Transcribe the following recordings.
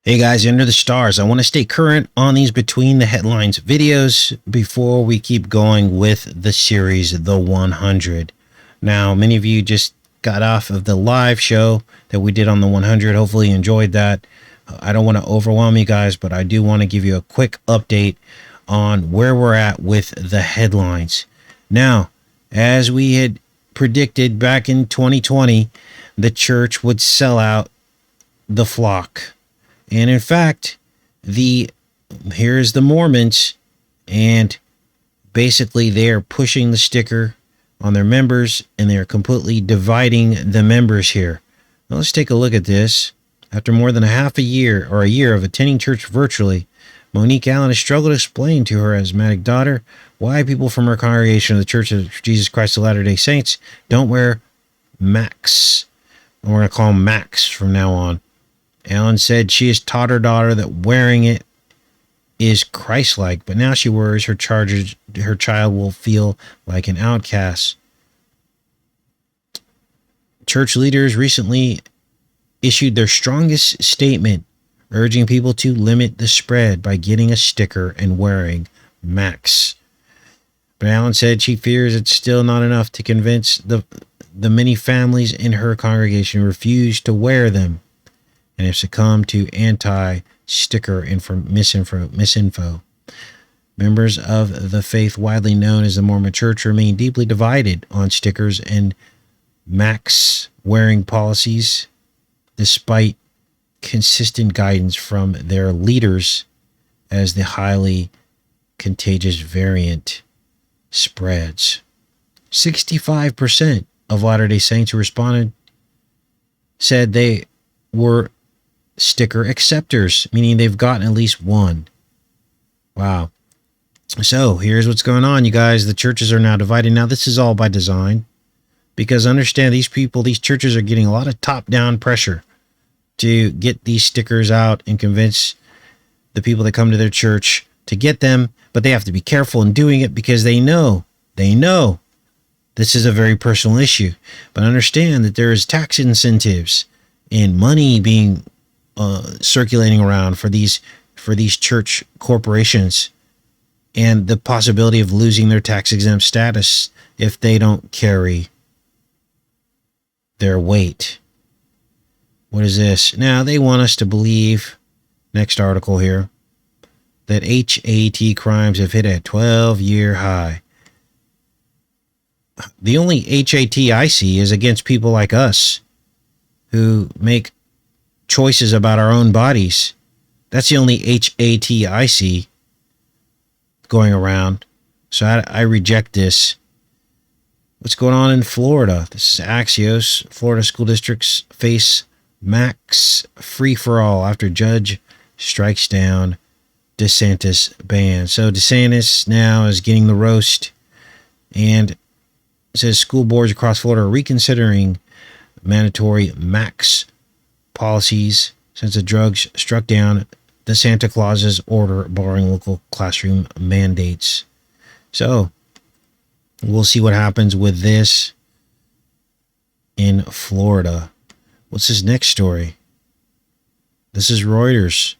Hey guys, Under the Stars. I want to stay current on these Between the Headlines videos before we keep going with the series, The 100. Now, many of you just got off of the live show that we did on the 100. Hopefully you enjoyed that. I don't want to overwhelm you guys, but I do want to give you a quick update on where we're at with the headlines. Now, as we had predicted back in 2020, the church would sell out the flock. And in fact, here's the Mormons, and basically they are pushing the sticker on their members, and they're completely dividing the members here. Now let's take a look at this. After more than a year of attending church virtually, Monique Allen has struggled to explain to her asthmatic daughter why people from her congregation of the Church of Jesus Christ of Latter-day Saints don't wear Macs. And we're going to call them Macs from now on. Allen said she has taught her daughter that wearing it is Christ-like, but now she worries her child will feel like an outcast. Church leaders recently issued their strongest statement, urging people to limit the spread by getting a sticker and wearing Macs. But Allen said she fears it's still not enough to convince the many families in her congregation refuse to wear them and have succumbed to anti-sticker misinfo. Members of the faith widely known as the Mormon Church remain deeply divided on stickers and Macs wearing policies, despite consistent guidance from their leaders as the highly contagious variant spreads. 65% of Latter-day Saints who responded said they were sticker acceptors, meaning they've gotten at least one. Wow. So here's what's going on, you guys. The churches are now divided. Now, this is all by design, because understand these churches are getting a lot of top-down pressure to get these stickers out and convince the people that come to their church to get them, but they have to be careful in doing it because they know this is a very personal issue. But understand that there is tax incentives and money being circulating around for these church corporations, and the possibility of losing their tax-exempt status if they don't carry their weight. What is this? Now, they want us to believe, next article here, that HAT crimes have hit a 12-year high. The only HAT I see is against people like us who make choices about our own bodies. That's the only HAT I see going around. So I reject this. What's going on in Florida? This is Axios. Florida school districts face Max free-for-all after judge strikes down DeSantis ban. So DeSantis now is getting the roast, and it says school boards across Florida are reconsidering mandatory Max policies since the drugs struck down the Santa Claus's order barring local classroom mandates. So we'll see what happens with this in Florida. What's this next story? This is Reuters.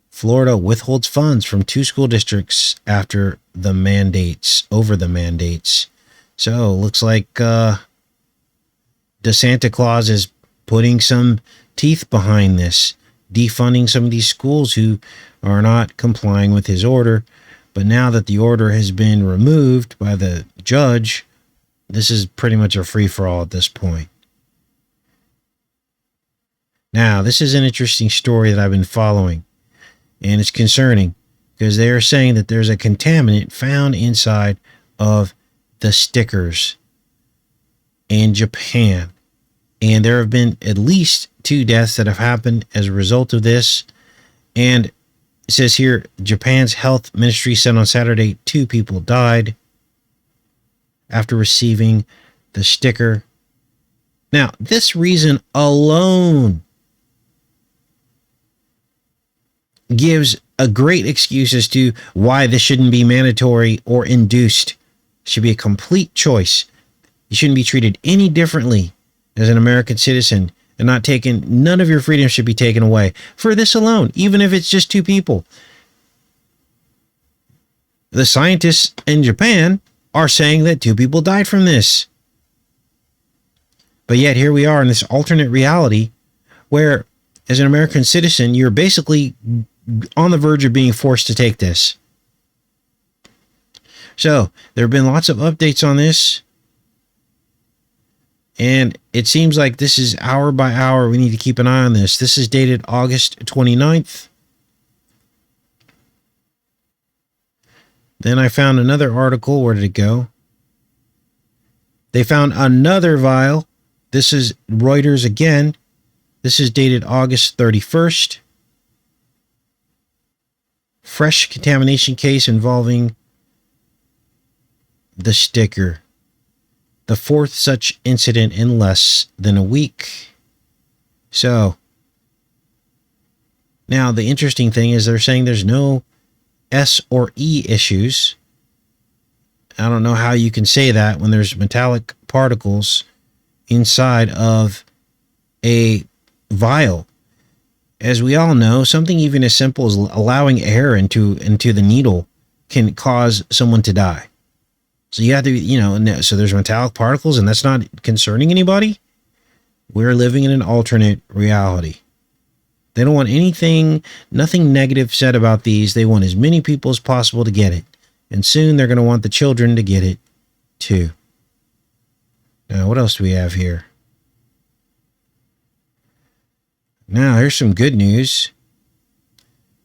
Florida withholds funds from 2 school districts over the mandates. So looks like the Santa Claus is putting some teeth behind this, defunding some of these schools who are not complying with his order. But now that the order has been removed by the judge, this is pretty much a free-for-all at this point. Now, this is an interesting story that I've been following, and it's concerning because they are saying that there's a contaminant found inside of the stickers in Japan. And there have been at least 2 deaths that have happened as a result of this. And it says here, Japan's health ministry said on Saturday 2 people died after receiving the sticker. Now, this reason alone gives a great excuse as to why this shouldn't be mandatory or induced. It should be a complete choice. You shouldn't be treated any differently as an American citizen and not taken. None of your freedoms should be taken away for this alone, even if it's just 2 people. The scientists in Japan are saying that 2 people died from this. But yet here we are in this alternate reality where, as an American citizen, you're basically on the verge of being forced to take this. So there have been lots of updates on this. And it seems like this is hour by hour. We need to keep an eye on this. This is dated August 29th. Then I found another article. Where did it go? They found another vial. This is Reuters again. This is dated August 31st. Fresh contamination case involving the sticker. The 4th such incident in less than a week. So, now the interesting thing is they're saying there's no S or E issues. I don't know how you can say that when there's metallic particles inside of a vial. As we all know, something even as simple as allowing air into the needle can cause someone to die. So you have to, so there's metallic particles, and that's not concerning anybody. We're living in an alternate reality. They don't want nothing negative said about these. They want as many people as possible to get it. And soon they're going to want the children to get it too. Now, what else do we have here? Now, here's some good news.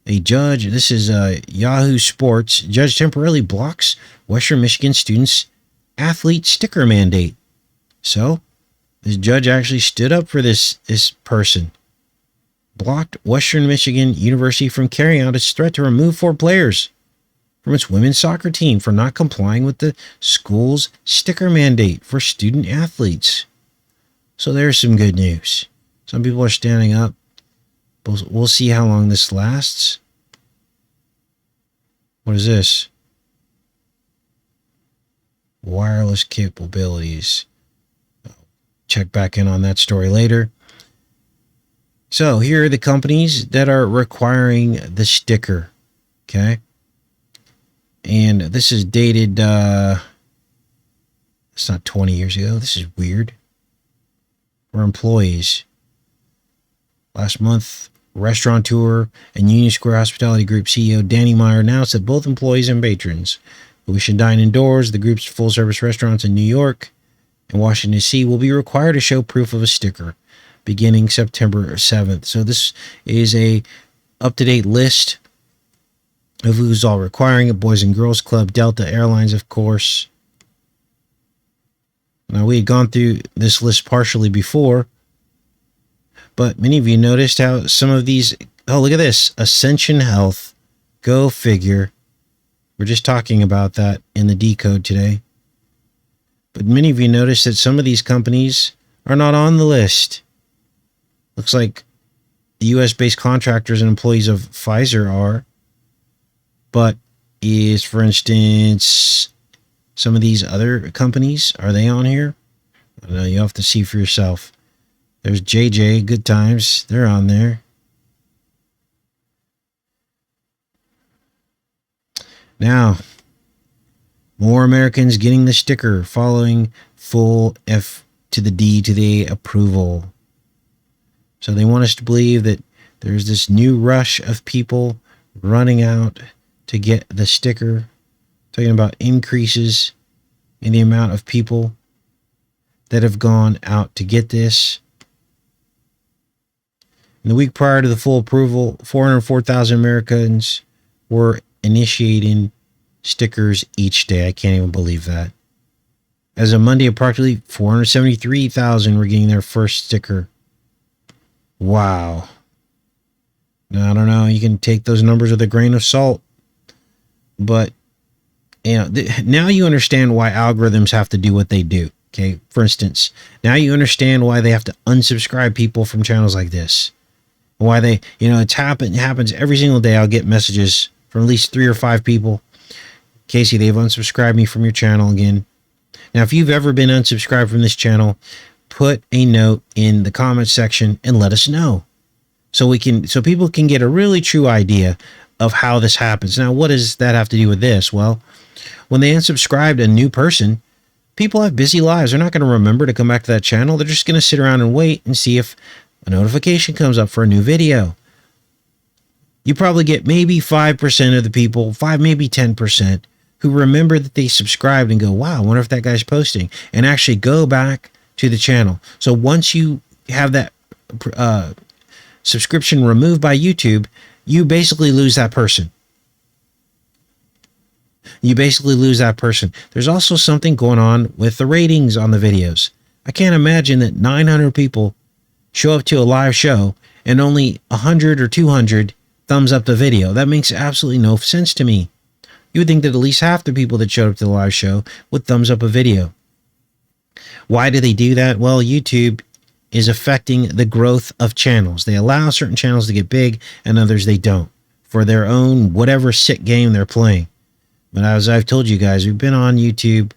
A judge, this is Yahoo Sports, judge temporarily blocks Western Michigan students' athlete sticker mandate. So, this judge actually stood up for this person. Blocked Western Michigan University from carrying out its threat to remove 4 players from its women's soccer team for not complying with the school's sticker mandate for student athletes. So there's some good news. Some people are standing up. We'll see how long this lasts. What is this? Wireless capabilities. Check back in on that story later. So here are the companies that are requiring the sticker. Okay. And this is dated, it's not 20 years ago. This is weird. For employees. Last month, restaurateur and Union Square Hospitality Group CEO Danny Meyer announced that both employees and patrons who wish to dine indoors, the group's full-service restaurants in New York and Washington, D.C. will be required to show proof of a sticker beginning September 7th. So this is a up-to-date list of who's all requiring it. Boys and Girls Club, Delta Airlines, of course. Now, we had gone through this list partially before, but many of you noticed how some of these, oh, look at this, Ascension Health, go figure. We're just talking about that in the decode today. But many of you noticed that some of these companies are not on the list. Looks like the U.S.-based contractors and employees of Pfizer are. But is, for instance, some of these other companies, are they on here? I don't know, you have to see for yourself. There's JJ, Good Times. They're on there. Now, more Americans getting the sticker following full F to the D to the approval. So they want us to believe that there's this new rush of people running out to get the sticker. Talking about increases in the amount of people that have gone out to get this. In the week prior to the full approval, 404,000 Americans were initiating stickers each day. I can't even believe that. As of Monday, approximately 473,000 were getting their first sticker. Wow. Now, I don't know. You can take those numbers with a grain of salt. But, now you understand why algorithms have to do what they do. Okay. For instance, now you understand why they have to unsubscribe people from channels like this. Why they, it happens every single day. I'll get messages from at least 3 or 5 people. Casey, they've unsubscribed me from your channel again. Now, if you've ever been unsubscribed from this channel, put a note in the comment section and let us know, so people can get a really true idea of how this happens. Now, what does that have to do with this? Well, when they unsubscribed a new person, people have busy lives. They're not going to remember to come back to that channel. They're just going to sit around and wait and see if a notification comes up for a new video. You probably get maybe 5% of the people, maybe 10%, who remember that they subscribed and go, wow, I wonder if that guy's posting, and actually go back to the channel. So once you have that subscription removed by YouTube, you basically lose that person. There's also something going on with the ratings on the videos. I can't imagine that 900 people show up to a live show and only 100 or 200 thumbs up the video. That makes absolutely no sense to me. You would think that at least half the people that showed up to the live show would thumbs up a video. Why do they do that? Well, YouTube is affecting the growth of channels. They allow certain channels to get big and others they don't, for their own whatever sick game they're playing. But as I've told you guys, we've been on YouTube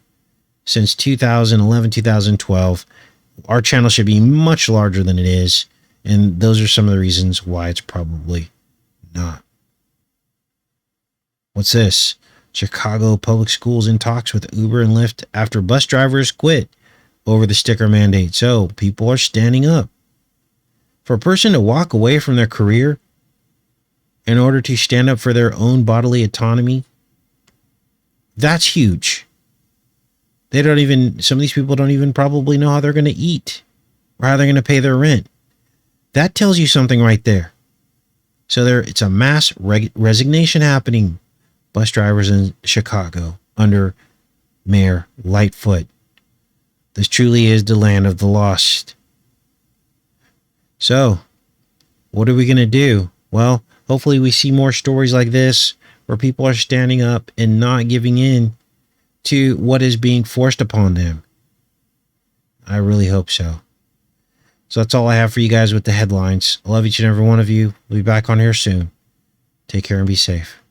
since 2011, 2012. Our channel should be much larger than it is, and those are some of the reasons why it's probably not. What's this? Chicago Public Schools in talks with Uber and Lyft after bus drivers quit over the sticker mandate. So people are standing up. For a person to walk away from their career in order to stand up for their own bodily autonomy, that's huge. Some of these people don't even probably know how they're going to eat or how they're going to pay their rent. That tells you something right there. So it's a mass resignation happening. Bus drivers in Chicago under Mayor Lightfoot. This truly is the land of the lost. So, what are we going to do? Well, hopefully we see more stories like this where people are standing up and not giving in to what is being forced upon them. I really hope so. So that's all I have for you guys with the headlines. I love each and every one of you. We'll be back on here soon. Take care and be safe.